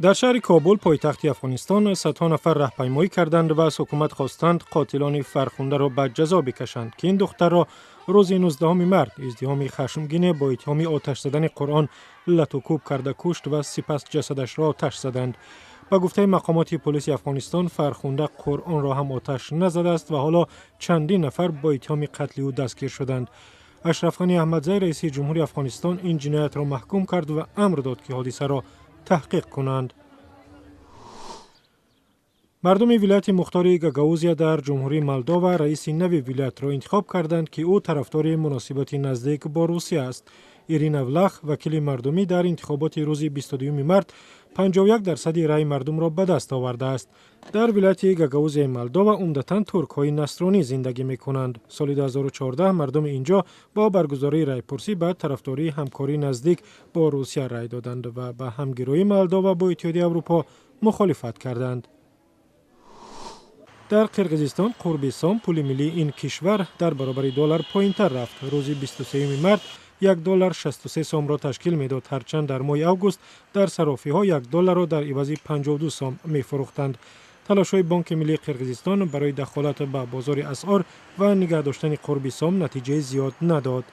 در شهر کابل پایتخت افغانستان صدها نفر راهپیمایی کردند و از حکومت خواستند قاتلان فرخنده را به جزا بکشند که این دختر را روز 19 مارس ازدحام خشمگین با اتهام آتش زدن قرآن لط و کوب کرده کشت و سپس جسدش را آتش زدند. با گفته مقامات پلیس افغانستان فرخنده قرآن را هم آتش نزده است و حالا چندین نفر با اتهام قتل او دستگیر شدند. اشرف غنی احمدزی رئیس جمهوری افغانستان این جنایت را محکوم کرد و امر داد که حادثه را تحقیق کنند. مردم ولایت مختار گاگاوزیا در جمهوری مولداوا رئیس نوی ولایت را انتخاب کردند که او طرفدار مناسبات نزدیک با روسیه است. ایرینا ولخ وکیل مردمی در انتخابات روز 22 مارس 51% رای مردم را به دست آورده است. در ولایت گاگاوزیا مولداوا عمدتاً ترک‌های نصرانی زندگی می‌کنند. سال 2014 مردم اینجا با برگزاری رایپرسی به طرفداری همکاری نزدیک با روسیه رای دادند و به همگرایی مولداوا با اتحادیه اروپا مخالفت کردند. در قرقیزستان قرب سام پول ملی این کشور در برابر دلار پایین‌تر رفت. روز 23 مارس $1 63 سام را تشکیل میداد، هرچند در ماه اوگوست در صرافی‌ها $1 را در عوض 52 سام می‌فروختند. تلاش‌های بانک ملی قرقیزستان برای دخالت به بازار اسعار و نگه داشتن قرب سام نتیجه زیاد نداد.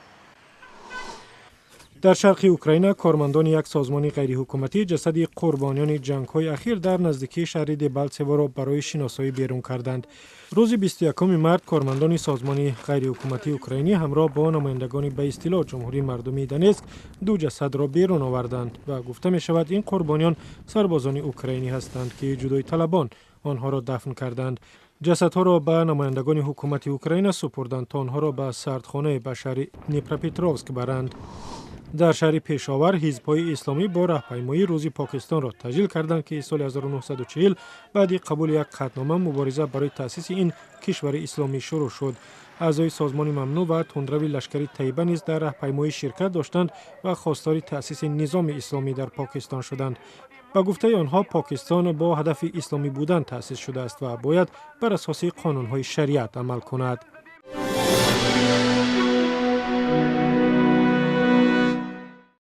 در شرق اوکراین کارمندان یک سازمان غیرحکومتی جسد قربانیان جنگ‌های اخیر در نزدیکی شهر دبالتسو را برای شناسایی بیرون کردند. روز 21 مارس کارمندان سازمان غیرحکومتی اوکراینی همراه با نمایندگان به اصطلاح جمهوری مردمی دونتسک دو جسد را بیرون آوردند و گفته می شود این قربانیان سربازان اوکراینی هستند که جدای طلبان آنها را دفن کردند. جسدها را به نمایندگان حکومت اوکراین سپردند تا آنها را به سردخانه به شهر دنیپروپترووسک برند. در شهر پشاور حزب‌های اسلامی با راهپیمایی روزی پاکستان را تسجیل کردند که سال 1940 بعد قبول یک قطعنامه مبارزه برای تأسیس این کشور اسلامی شروع شد. اعضای سازمان ممنوع و تندروی لشکری طیبه نیز در راهپیمایی شرکت داشتند و خواستار تأسیس نظام اسلامی در پاکستان شدند. با گفته آنها پاکستان با هدف اسلامی بودن تأسیس شده است و باید بر اساس قانون‌های شریعت عمل کند.